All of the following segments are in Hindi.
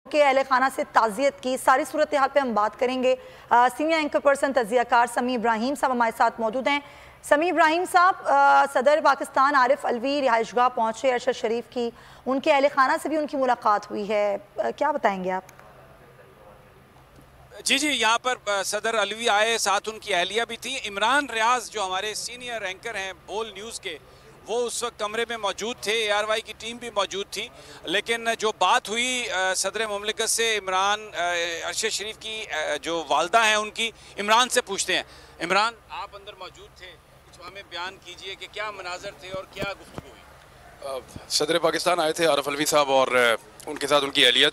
के अहल खाना से ताज़ियत की सारी सूरत हाल पे हम बात करेंगे। सीनियर एंकर पर्सन तजियाकार समी इब्राहिम साहब हमारे साथ मौजूद हैं। समी इब्राहिम साहब, सदर पाकिस्तान आरिफ अलवी रिहाइशगाह पहुँचे अरशद शरीफ की, उनके अहल खाना से भी उनकी मुलाकात हुई है, क्या बताएंगे आप? जी, यहाँ पर सदर अलवी आए, साथ उनकी अहलिया भी थी। इमरान रियाज जो हमारे सीनियर एंकर हैं बोल न्यूज़ के, वो उस वक्त कमरे में मौजूद थे। ARY की टीम भी मौजूद थी। लेकिन जो बात हुई सदर मुमलिकत से, इमरान अरशद शरीफ की जो वालदा हैं उनकी, इमरान से पूछते हैं। इमरान, आप अंदर मौजूद थे, कुछ हमें बयान कीजिए कि क्या मनाजर थे और क्या गुफ्तगू हुई? सदर पाकिस्तान आए थे आरिफ अलवी साहब, और उनके साथ उनकी अहलिया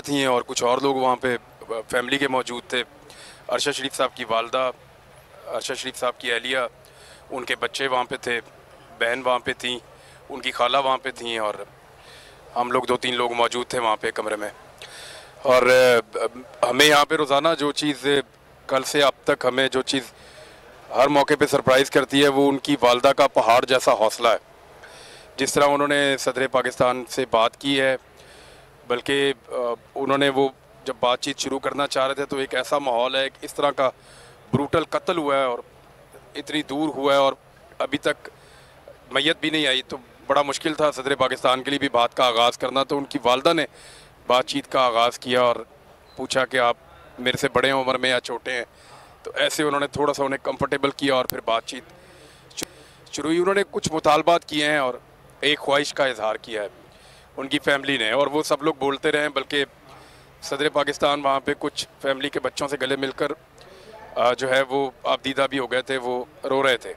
थी, और कुछ और लोग वहाँ पे फैमिली के मौजूद थे। अरशद शरीफ साहब की वालदा, अरशद शरीफ साहब की अहलिया, उनके बच्चे वहाँ पे थे, बहन वहाँ पे थी, उनकी खाला वहाँ पे थी, और हम लोग 2-3 लोग मौजूद थे वहाँ पे कमरे में। और हमें यहाँ पे रोज़ाना जो चीज़ कल से अब तक हमें जो चीज़ हर मौके पे सरप्राइज़ करती है, वो उनकी वालदा का पहाड़ जैसा हौसला है। जिस तरह उन्होंने सदर पाकिस्तान से बात की है, बल्कि उन्होंने वो जब बातचीत शुरू करना चाह रहे थे तो एक ऐसा माहौल है, इस तरह का ब्रूटल कत्ल हुआ है और इतनी दूर हुआ है और अभी तक मैयत भी नहीं आई, तो बड़ा मुश्किल था सदर पाकिस्तान के लिए भी बात का आगाज़ करना। तो उनकी वालदा ने बातचीत का आगाज़ किया और पूछा कि आप मेरे से बड़े हैं उम्र में या छोटे हैं, तो ऐसे उन्होंने थोड़ा सा उन्हें कंफर्टेबल किया और फिर बातचीत शुरू हुई। उन्होंने कुछ मुतालबात किए हैं और एक ख्वाहिश का इजहार किया है उनकी फैमिली ने, और वो सब लोग बोलते रहे, बल्कि सदर पाकिस्तान वहाँ पे कुछ फैमिली के बच्चों से गले मिलकर जो है वो आपदीदा भी हो गए थे, वो रो रहे थे,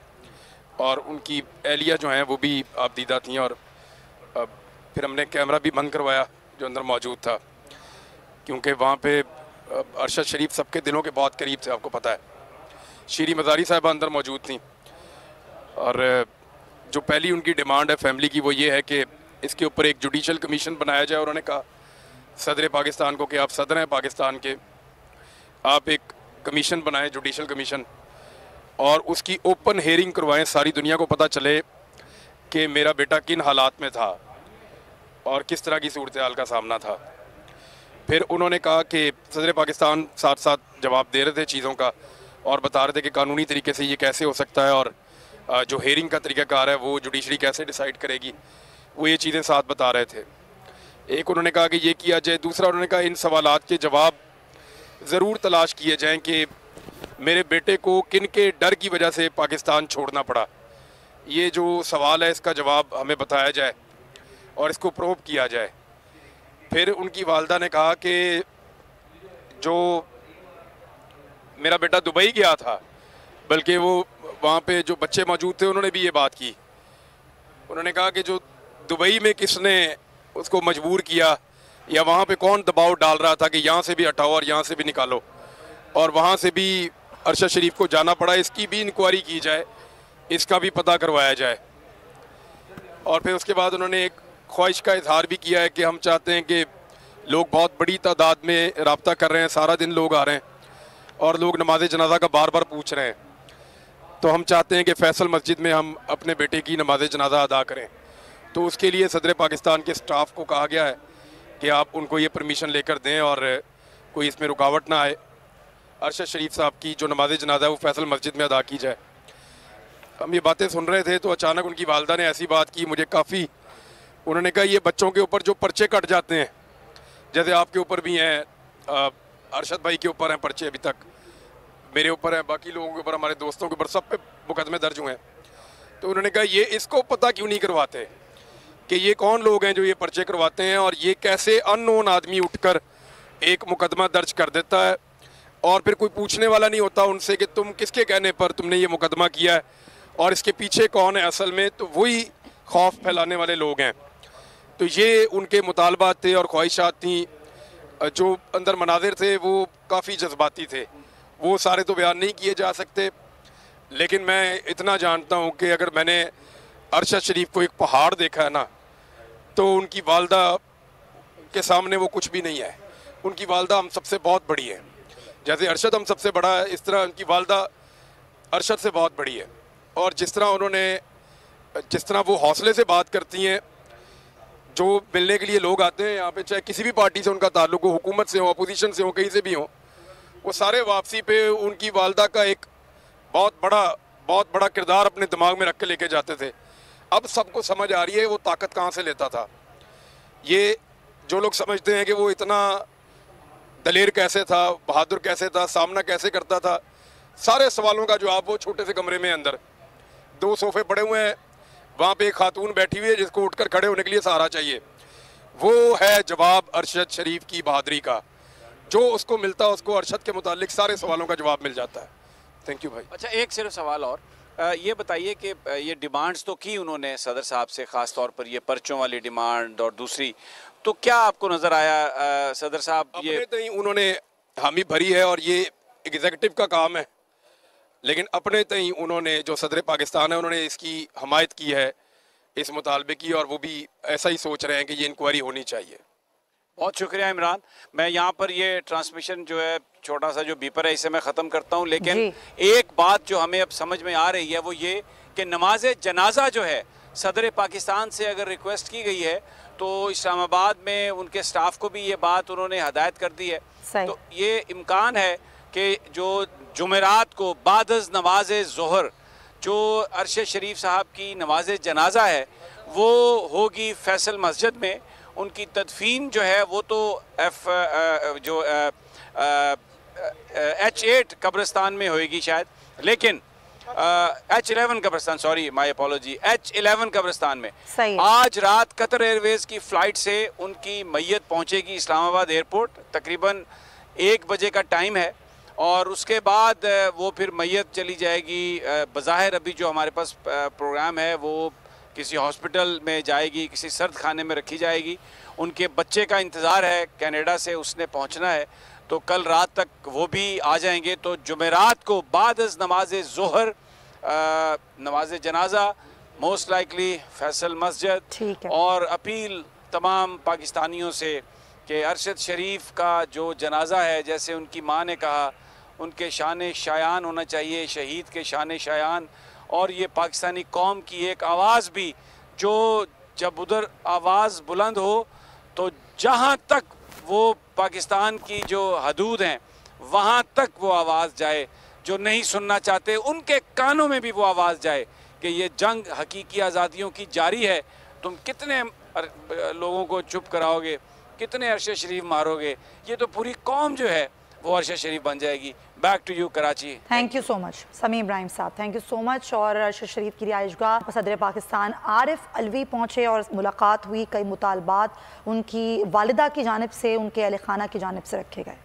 और उनकी एहलिया जो हैं वो भी आपदीदा थी। और फिर हमने कैमरा भी बंद करवाया जो अंदर मौजूद था, क्योंकि वहाँ पे अरशद शरीफ सबके दिलों के बहुत करीब थे, आपको पता है। शीरी मज़ारी साहिबा अंदर मौजूद थी, और जो पहली उनकी डिमांड है फैमिली की, वो ये है कि इसके ऊपर एक जुडिशल कमीशन बनाया जाए। उन्होंने कहा सदर पाकिस्तान को कि आप सदर हैं पाकिस्तान के, आप एक कमीशन बनाएं, जुडिशल कमीशन, और उसकी ओपन हेयरिंग करवाएं, सारी दुनिया को पता चले कि मेरा बेटा किन हालात में था और किस तरह की सूरत हाल का सामना था। फिर उन्होंने कहा कि सदर पाकिस्तान साथ साथ जवाब दे रहे थे चीज़ों का और बता रहे थे कि कानूनी तरीके से ये कैसे हो सकता है, और जो हेयरिंग का तरीक़ाकार है वो जुडिशरी कैसे डिसाइड करेगी, वो ये चीज़ें साथ बता रहे थे। एक उन्होंने कहा कि ये किया जाए, दूसरा उन्होंने कहा इन सवालात के जवाब ज़रूर तलाश किए जाएं कि मेरे बेटे को किन के डर की वजह से पाकिस्तान छोड़ना पड़ा। ये जो सवाल है इसका जवाब हमें बताया जाए और इसको प्रोब किया जाए। फिर उनकी वालदा ने कहा कि जो मेरा बेटा दुबई गया था, बल्कि वो वहाँ पे जो बच्चे मौजूद थे उन्होंने भी ये बात की। उन्होंने कहा कि जो दुबई में किसने उसको मजबूर किया या वहाँ पे कौन दबाव डाल रहा था कि यहाँ से भी हटाओ और यहाँ से भी निकालो, और वहाँ से भी अरशद शरीफ को जाना पड़ा, इसकी भी इंक्वायरी की जाए, इसका भी पता करवाया जाए। और फिर उसके बाद उन्होंने एक ख्वाहिश का इजहार भी किया है कि हम चाहते हैं कि लोग बहुत बड़ी तादाद में रब्ता कर रहे हैं, सारा दिन लोग आ रहे हैं और लोग नमाज जनाजा का बार बार पूछ रहे हैं, तो हम चाहते हैं कि फैसल मस्जिद में हम अपने बेटे की नमाज जनाजा अदा करें। तो उसके लिए सदर पाकिस्तान के स्टाफ को कहा गया है कि आप उनको ये परमिशन लेकर दें और कोई इसमें रुकावट ना आए, अरशद शरीफ साहब की जो नमाज जनाजा है वो फैसल मस्जिद में अदा की जाए। हम ये बातें सुन रहे थे तो अचानक उनकी वालदा ने ऐसी बात की, मुझे काफ़ी, उन्होंने कहा ये बच्चों के ऊपर जो पर्चे कट जाते हैं, जैसे आपके ऊपर भी हैं, अरशद भाई के ऊपर हैं पर्चे, अभी तक मेरे ऊपर हैं, बाकी लोगों के ऊपर, हमारे दोस्तों के ऊपर, सब पे मुकदमे दर्ज हुए हैं। तो उन्होंने कहा ये इसको पता क्यों नहीं करवाते कि ये कौन लोग हैं जो ये पर्चे करवाते हैं, और ये कैसे अननोन आदमी उठकर एक मुकदमा दर्ज कर देता है और फिर कोई पूछने वाला नहीं होता उनसे कि तुम किसके कहने पर तुमने ये मुकदमा किया है और इसके पीछे कौन है असल में। तो वही खौफ फैलाने वाले लोग हैं। तो ये उनके मुतालबात थे और ख्वाहिशात थी। जो अंदर मनाजिर थे वो काफ़ी जज्बाती थे, वो सारे तो बयान नहीं किए जा सकते, लेकिन मैं इतना जानता हूँ कि अगर मैंने अरशद शरीफ को एक पहाड़ देखा है ना, तो उनकी वालदा के सामने वो कुछ भी नहीं है। उनकी वालदा हम सबसे बहुत बड़ी है, जैसे अरशद हम सबसे बड़ा है, इस तरह उनकी वालदा अरशद से बहुत बड़ी है। और जिस तरह वो हौसले से बात करती हैं जो मिलने के लिए लोग आते हैं यहाँ पे, चाहे किसी भी पार्टी से उनका ताल्लुक हो, हुकूमत से हो, अपोजिशन से हो, कहीं से भी हो, वो सारे वापसी पे उनकी वालदा का एक बहुत बड़ा किरदार अपने दिमाग में रख के लेके जाते थे। अब सबको समझ आ रही है वो ताकत कहाँ से लेता था। ये जो लोग समझते हैं कि वो इतना दलेर कैसे था, बहादुर कैसे था, सामना कैसे करता था, सारे सवालों का जवाब वो छोटे से कमरे में अंदर 2 सोफे पड़े हुए हैं, वहाँ पे एक खातून बैठी हुई है जिसको उठकर खड़े होने के लिए सहारा चाहिए। वो है जवाब अरशद शरीफ की बहादुरी का। जो उसको मिलता उसको अरशद के मुतालिक सारे सवालों का जवाब मिल जाता है। थैंक यू भाई। अच्छा, एक सिर्फ सवाल और, ये बताइए कि ये डिमांड्स तो की उन्होंने सदर साहब से, ख़ास तौर पर ये पर्चों वाली डिमांड और दूसरी, तो क्या आपको नज़र आया सदर साहब ये अपने तई उन्होंने हामी भरी है और ये एग्जीक्यूटिव का काम है, लेकिन अपने तई उन्होंने जो सदर पाकिस्तान है उन्होंने इसकी हमायत की है, इस मुतालबे की, और वो भी ऐसा ही सोच रहे हैं कि ये इंक्वायरी होनी चाहिए। बहुत शुक्रिया इमरान। मैं यहाँ पर ये ट्रांसमिशन जो है छोटा सा जो बीपर है इसे मैं ख़त्म करता हूँ, लेकिन एक बात जो हमें अब समझ में आ रही है वो ये कि नमाज जनाजा जो है सदर पाकिस्तान से अगर रिक्वेस्ट की गई है तो इस्लामाबाद में उनके स्टाफ को भी ये बात उन्होंने हदायत कर दी है। तो ये इम्कान है कि जो जुमेरात को बादज़ नमाज ज़ोहर जो अरशद शरीफ साहब की नमाज जनाजा है वो होगी फैसल मस्जिद में। उनकी तदफीन जो है वो तो H8 कब्रिस्तान में होएगी शायद, लेकिन H11 कब्रिस्तान, सॉरी माय अपॉलॉजी, H11 कब्रिस्तान में आज रात कतर एयरवेज़ की फ़्लाइट से उनकी मैयत पहुंचेगी इस्लामाबाद एयरपोर्ट। तकरीबन 1 बजे का टाइम है और उसके बाद वो फिर मैयत चली जाएगी। बज़ाहिर अभी जो हमारे पास प्रोग्राम है वो किसी हॉस्पिटल में जाएगी, किसी सर्द खाने में रखी जाएगी। उनके बच्चे का इंतज़ार है, कनाडा से उसने पहुंचना है, तो कल रात तक वो भी आ जाएंगे। तो जुमेरात को बादज़ नमाज ज़ोहर नमाज जनाजा मोस्ट लाइकली फैसल मस्जिद। और अपील तमाम पाकिस्तानियों से कि अरशद शरीफ का जो जनाजा है, जैसे उनकी माँ ने कहा, उनके शान शायान होना चाहिए, शहीद के शान शायान, और ये पाकिस्तानी कौम की एक आवाज़ भी, जो जब उधर आवाज़ बुलंद हो तो जहाँ तक वो पाकिस्तान की जो हदूद हैं वहाँ तक वो आवाज़ जाए। जो नहीं सुनना चाहते उनके कानों में भी वो आवाज़ जाए कि ये जंग हकीकी आज़ादियों की जारी है। तुम कितने लोगों को चुप कराओगे, कितने अरशद शरीफ मारोगे, ये तो पूरी कौम जो है वो अरशद शरीफ बन जाएगी। Back to you Karachi. Thank you so much Sami Ibrahim साहब, थैंक यू सो मच। और अरशद शरीफ की रिहाइशगाह सदर पाकिस्तान आरिफ अलवी पहुँचे और मुलाकात हुई। कई मुतालबात उनकी वालिदा की जानिब से, उनके अहल खाना की जानिब से रखे गए।